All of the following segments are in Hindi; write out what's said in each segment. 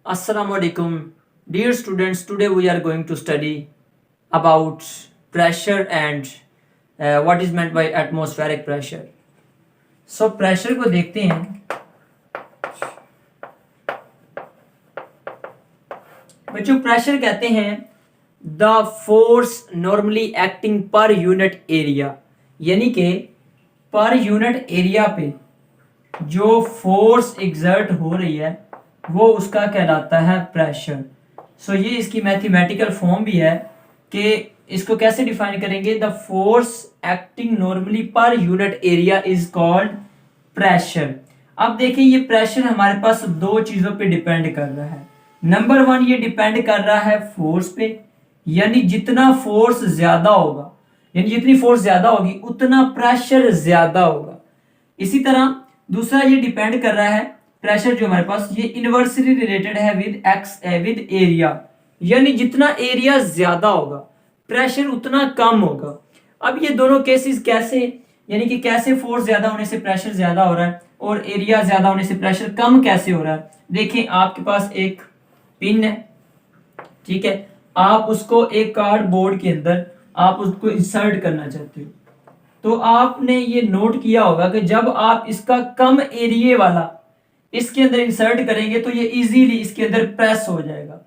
Assalamu alaikum. Dear students, today we are going to study about pressure and what is meant by atmospheric pressure. So pressure को देखते हैं बच्चों। प्रेशर कहते हैं the force normally acting per unit area, यानी कि पर यूनिट एरिया पे जो फोर्स एग्जर्ट हो रही है वो उसका कहलाता है प्रेशर। सो ये इसकी मैथमेटिकल फॉर्म भी है कि इसको कैसे डिफाइन करेंगे। The force acting normally per unit area is called pressure. अब देखिए ये प्रेशर हमारे पास दो चीजों पे डिपेंड कर रहा है। नंबर वन, ये डिपेंड कर रहा है फोर्स पे, यानी जितना फोर्स ज्यादा होगा, यानी जितनी फोर्स ज्यादा होगी उतना प्रेशर ज्यादा होगा। इसी तरह दूसरा ये डिपेंड कर रहा है प्रेशर जो हमारे पास ये इनवर्सली रिलेटेड है विद एरिया, यानी जितना एरिया ज्यादा होगा प्रेशर उतना कम होगा। अब ये दोनों केसेस कैसे, यानी कि कैसे फोर्स ज्यादा होने से प्रेशर ज्यादा हो रहा है और एरिया ज्यादा होने से प्रेशर कम कैसे हो रहा है। देखिए आपके पास एक पिन है, ठीक है, आप उसको एक कार्डबोर्ड के अंदर आप उसको इंसर्ट करना चाहते हो, तो आपने ये नोट किया होगा कि जब आप इसका कम एरिया वाला इसके अंदर इंसर्ट करेंगे तो ये इजीली इसके अंदर प्रेस हो जाएगा।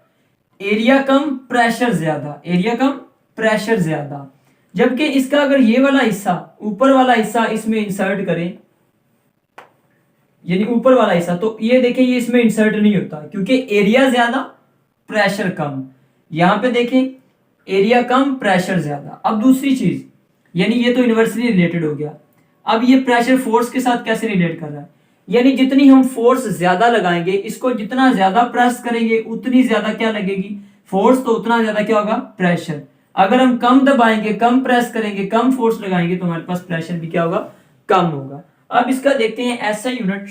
एरिया कम प्रेशर ज्यादा, एरिया कम प्रेशर ज्यादा। जबकि इसका अगर ये वाला हिस्सा, ऊपर वाला हिस्सा इसमें इंसर्ट करें, यानी ऊपर वाला हिस्सा, तो ये देखिए ये इसमें इंसर्ट नहीं होता क्योंकि एरिया ज्यादा प्रेशर कम। यहां पे देखें एरिया कम प्रेशर ज्यादा। अब दूसरी चीज, यानी ये तो इनवर्सली रिलेटेड हो गया। अब ये प्रेशर फोर्स के साथ कैसे रिलेट कर रहा है, यानी जितनी हम फोर्स ज्यादा लगाएंगे, इसको जितना ज्यादा प्रेस करेंगे उतनी ज्यादा क्या लगेगी फोर्स, तो उतना ज्यादा क्या होगा प्रेशर। अगर हम कम दबाएंगे, कम प्रेस करेंगे, कम फोर्स लगाएंगे तो हमारे पास प्रेशर भी क्या होगा कम होगा। अब इसका देखते हैं ऐसा यूनिट।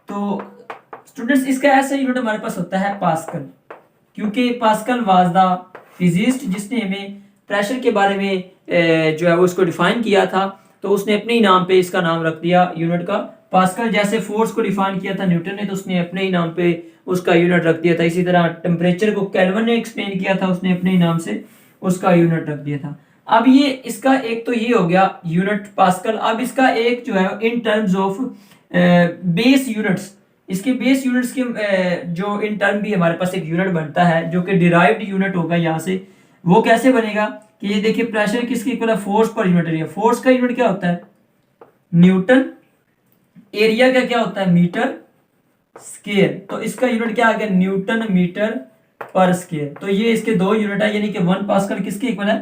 तो स्टूडेंट्स इसका ऐसा यूनिट हमारे पास होता है पास्कल, क्योंकि पास्कल वाज द फिजिस्ट जिसने हमें प्रेशर के बारे में जो है वो उसको डिफाइन किया था, तो उसने अपने ही नाम पे इसका नाम रख दिया यूनिट का पास्कल। जैसे फोर्स को डिफाइन किया था न्यूटन ने, तो उसने अपने ही नाम पे उसका यूनिट रख दिया था। इसी तरह टेम्परेचर को केल्विन ने एक्सप्लेन किया था, उसने अपने ही नाम से उसका यूनिट रख दिया था। अब ये इसका एक तो ये हो गया यूनिट पास्कल। अब इसका एक जो है in terms of base units, इसके बेस यूनिट्स के जो इन टर्म भी हमारे पास एक यूनिट बनता है जो कि डिराइव्ड यूनिट होगा यहाँ से। वो कैसे बनेगा कि ये देखिए प्रेशर किसके इक्वल है, force per unit area. Force का यूनिट क्या होता है न्यूटन, एरिया का क्या होता है मीटर स्क्वायर। तो इसका यूनिट क्या आ गया न्यूटन मीटर पर स्क्वायर। तो ये इसके दो यूनिट है, यानी कि 1 पास्कल किसके इक्वल है,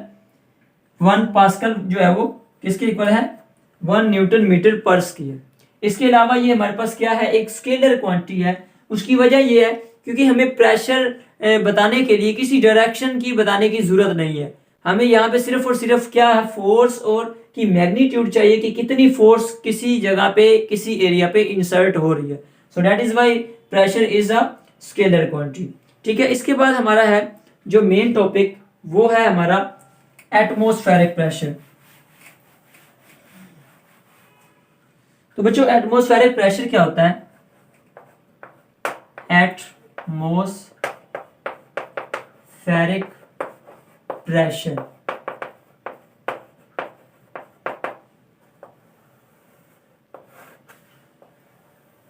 1 पास्कल जो है वो किसके इक्वल है 1 न्यूटन मीटर पर स्क्वायर। इसके अलावा ये हमारे पास क्या है एक स्केलर क्वांटिटी है। उसकी वजह ये है क्योंकि हमें प्रेशर बताने के लिए किसी डायरेक्शन की बताने की जरूरत नहीं है। हमें यहाँ पे सिर्फ और सिर्फ क्या है फोर्स और की मैग्नीट्यूड चाहिए कि कितनी फोर्स किसी जगह पे किसी एरिया पे इंसर्ट हो रही है। So that is why pressure is a scalar quantity, ठीक है। इसके बाद हमारा है जो मेन टॉपिक वो है हमारा एटमॉस्फेरिक प्रेशर। तो बच्चों एटमॉस्फेरिक प्रेशर क्या होता है, एटमॉस्फेरिक प्रेशर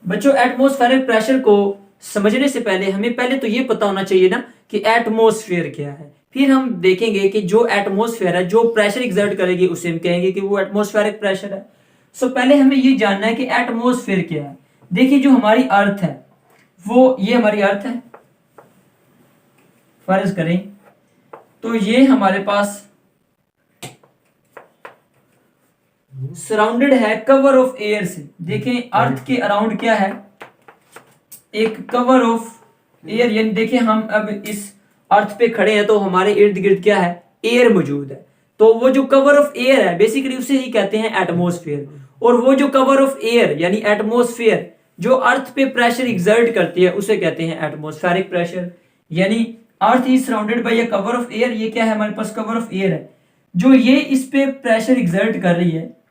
बच्चों एटमॉस्फेरिक प्रेशर को समझने से पहले हमें पहले तो ये पता होना चाहिए ना कि एटमॉस्फेयर क्या है। फिर हम देखेंगे कि जो एटमॉस्फेयर है जो प्रेशर एग्जर्ट करेगी उसे हम कहेंगे कि वो एटमॉस्फेरिक प्रेशर है। सो पहले हमें ये जानना है कि एटमॉस्फेयर क्या है। देखिए जो हमारी अर्थ है वो ये हमारी अर्थ है, फर्ज करें तो ये हमारे पास सराउंडेड है कवर ऑफ एयर से। देखें अर्थ के अराउंड क्या है एक कवर ऑफ एयर, यानी देखिए हम अब इस अर्थ पे खड़े हैं तो हमारे इर्द गिर्द क्या है एयर मौजूद है। तो वो जो कवर ऑफ एयर है बेसिकली उसे ही कहते हैं एटमॉस्फेयर। और वो जो कवर ऑफ एयर यानी एटमॉस्फेयर जो अर्थ पे प्रेशर एग्जर्ट करती है उसे कहते हैं एटमॉस्फेरिक प्रेशर। यानी earth is surrounded by a cover of air, ये क्या है हमारे पास कवर ऑफ एयर है जो ये इस पे प्रेशर एग्जर्ट कर रही है।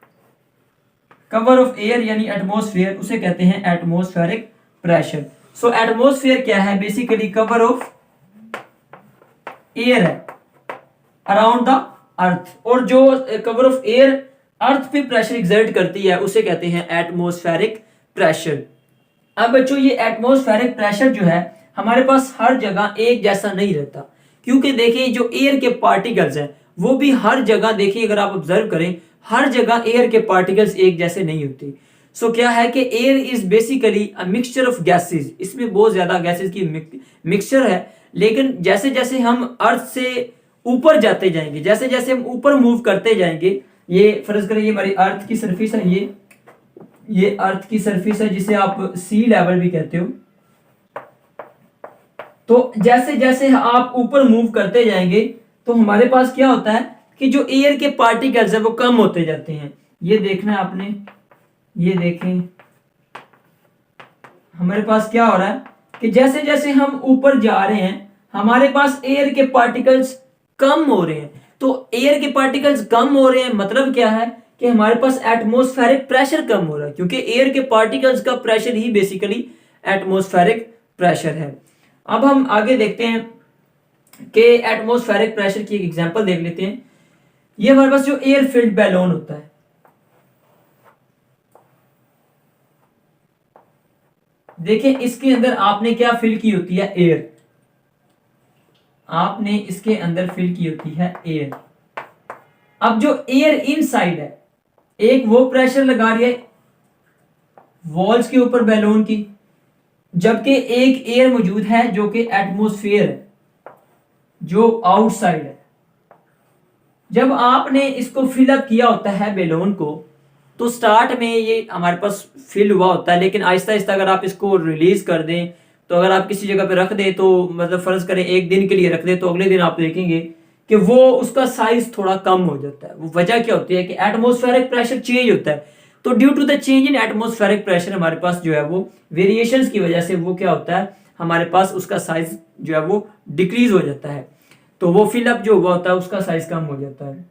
कवर ऑफ एयर यानी एटमॉस्फेयर उसे कहते हैं एटमॉस्फेरिक प्रेशर। सो एटमॉस्फेयर क्या है, बेसिकली कवर ऑफ एयर है अराउंड द अर्थ, और जो कवर ऑफ एयर अर्थ पे प्रेशर एक्सर्ट करती है उसे कहते हैं एटमॉस्फेरिक प्रेशर। अब बच्चों ये एटमॉस्फेरिक प्रेशर जो है हमारे पास हर जगह एक जैसा नहीं रहता, क्योंकि देखिए जो एयर के पार्टिकल्स हैं वो भी हर जगह, देखिए अगर आप ऑब्जर्व करें हर जगह एयर के पार्टिकल्स एक जैसे नहीं होते। सो क्या है कि air is basically a mixture of gases, इसमें बहुत ज्यादा गैसेस की मिक्सचर है। लेकिन जैसे जैसे हम अर्थ से ऊपर जाते जाएंगे, जैसे जैसे हम ऊपर मूव करते जाएंगे, ये फर्ज करें ये हमारी अर्थ की सरफेस है, ये अर्थ की सरफेस है जिसे आप सी लेवल भी कहते हो। तो जैसे जैसे आप ऊपर मूव करते जाएंगे तो हमारे पास क्या होता है कि जो एयर के पार्टिकल्स है वो कम होते जाते हैं। ये देखना है आपने, ये देखें हमारे पास क्या हो रहा है कि जैसे जैसे हम ऊपर जा रहे हैं हमारे पास एयर के पार्टिकल्स कम हो रहे हैं। तो एयर के पार्टिकल्स कम हो रहे हैं मतलब क्या है कि हमारे पास एटमॉस्फेरिक प्रेशर कम हो रहा है, क्योंकि एयर के पार्टिकल्स का प्रेशर ही बेसिकली एटमॉस्फेरिक प्रेशर है। अब हम आगे देखते हैं कि एटमॉस्फेरिक प्रेशर की एक एग्जांपल देख लेते हैं। ये हमारे पास जो एयर फिल्ड बैलून होता है, देखिए इसके अंदर आपने क्या फिल की होती है, एयर। आपने इसके अंदर फिल की होती है एयर। अब जो एयर इनसाइड है, एक वो प्रेशर लगा रही है वॉल्स के ऊपर बैलून की, जबकि एक एयर मौजूद है जो कि एटमॉस्फेयर है, जो आउटसाइड है। जब आपने इसको फिलअप किया होता है बैलून को, तो स्टार्ट में ये हमारे पास फिल हुआ होता है, लेकिन आहिस्ता आहिस्ता अगर आप इसको रिलीज कर दें, तो अगर आप किसी जगह पे रख दें, तो मतलब फर्ज करें एक दिन के लिए रख दें, तो अगले दिन आप देखेंगे कि वो उसका साइज थोड़ा कम हो जाता है। वो वजह क्या होती है कि एटमॉस्फेरिक प्रेशर चेंज होता है। तो due to the change in atmospheric pressure हमारे पास जो है वो वेरिएशंस की वजह से वो क्या होता है, हमारे पास उसका साइज जो है वो डिक्रीज हो जाता है। तो वो फिलअप जो हुआ होता है उसका साइज कम हो जाता है।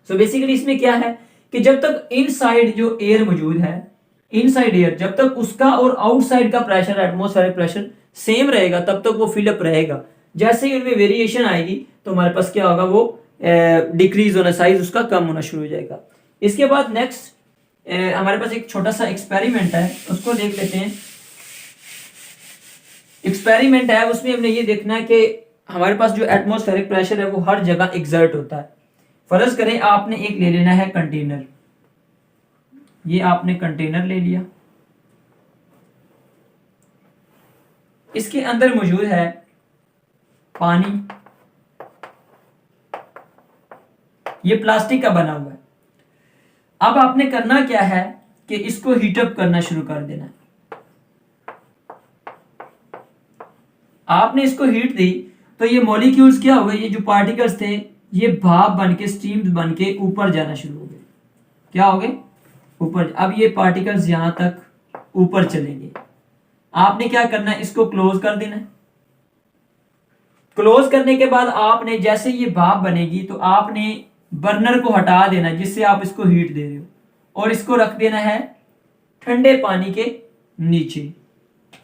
सो बेसिकली इसमें क्या है कि जब तक इनसाइड जो एयर मौजूद है, इनसाइड एयर, जब तक उसका और आउटसाइड का प्रेशर एटमॉस्फेरिक प्रेशर सेम रहेगा तब तक वो फिलअप रहेगा। जैसे ही उनमें वेरिएशन आएगी तो हमारे पास क्या होगा, वो डिक्रीज होना, साइज उसका कम होना शुरू हो जाएगा। इसके बाद नेक्स्ट हमारे पास एक छोटा सा एक्सपेरिमेंट है, उसको देख लेते हैं। एक्सपेरिमेंट है, उसमें हमने ये देखना है कि हमारे पास जो एटमॉस्फेरिक प्रेशर है वो हर जगह एक्सर्ट होता है। फर्ज करें आपने एक ले लेना है कंटेनर, ये आपने कंटेनर ले लिया, इसके अंदर मौजूद है पानी, ये प्लास्टिक का बना हुआ है। अब आपने करना क्या है कि इसको हीटअप करना शुरू कर देना है। आपने इसको हीट दी तो ये मॉलिक्यूल्स क्या हो गए, ये जो पार्टिकल्स थे ये भाप बन के, स्टीम्स बन के ऊपर जाना शुरू हो गए। क्या हो गए, ऊपर। अब ये पार्टिकल्स यहां तक ऊपर चलेंगे। आपने क्या करना है, इसको क्लोज कर देना है। क्लोज करने के बाद आपने जैसे ये भाप बनेगी तो आपने बर्नर को हटा देना जिससे आप इसको हीट दे रहे हो, और इसको रख देना है ठंडे पानी के नीचे।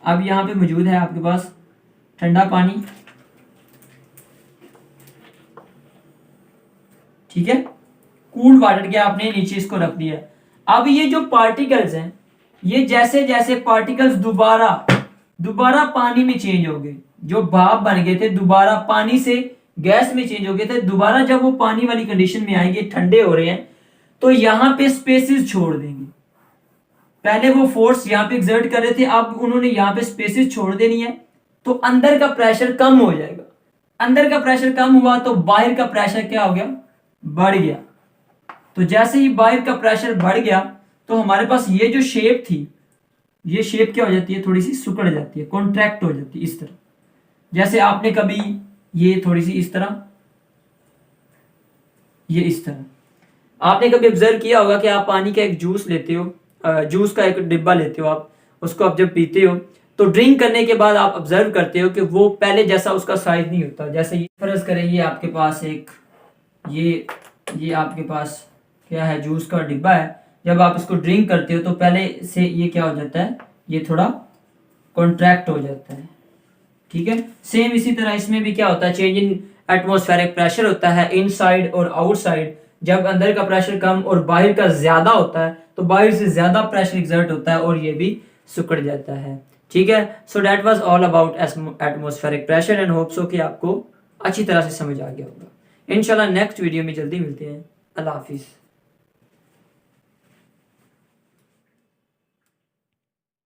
अब यहां पे मौजूद है आपके पास ठंडा पानी, ठीक है, कूल्ड वाटर के आपने नीचे इसको रख दिया। अब ये जो पार्टिकल्स हैं, ये जैसे जैसे पार्टिकल्स दोबारा पानी में चेंज हो गए, जो भाप बन गए थे दोबारा पानी से गैस में चेंज हो गए थे, दोबारा जब वो पानी वाली कंडीशन में आएंगे, ठंडे हो रहे हैं, तो यहां पे स्पेसेस छोड़ देंगे। पहले वो फोर्स यहां पे एक्सर्ट कर रहे थे, अब उन्होंने यहां पे स्पेसेस छोड़ देनी है, तो अंदर का प्रेशर कम हो जाएगा। अंदर का प्रेशर कम हुआ तो बाहर का प्रेशर क्या हो गया, बढ़ गया। तो जैसे ही बाहर का प्रेशर बढ़ गया तो हमारे पास ये जो शेप थी, ये शेप क्या हो जाती है, थोड़ी सी सिकुड़ जाती है, कॉन्ट्रैक्ट हो जाती है इस तरह। जैसे आपने कभी ये थोड़ी सी इस तरह, ये इस तरह, आपने कभी ऑब्जर्व किया होगा कि आप पानी का एक जूस लेते हो, जूस का एक डिब्बा लेते हो, आप उसको आप जब पीते हो तो ड्रिंक करने के बाद आप ऑब्जर्व करते हो कि वो पहले जैसा उसका साइज नहीं होता। जैसे ये फर्ज करें ये आपके पास एक ये आपके पास क्या है, जूस का डिब्बा है। जब आप इसको ड्रिंक करते हो तो पहले से ये क्या हो जाता है, ये थोड़ा कॉन्ट्रैक्ट हो जाता है। ठीक है, सेम इसी तरह इसमें भी क्या होता है, चेंज इन एटमॉस्फेरिक प्रेशर होता है इनसाइड और आउटसाइड। जब अंदर का प्रेशर कम और बाहर का ज्यादा होता है तो बाहर से ज्यादा प्रेशर एग्जर्ट होता है और ये भी सिकुड़ जाता है। ठीक है, so that was all about atmospheric pressure and hope so कि आपको अच्छी तरह से समझ आ गया होगा। इंशाल्लाह नेक्स्ट वीडियो में जल्दी मिलते हैं। अल्लाह हाफिज़।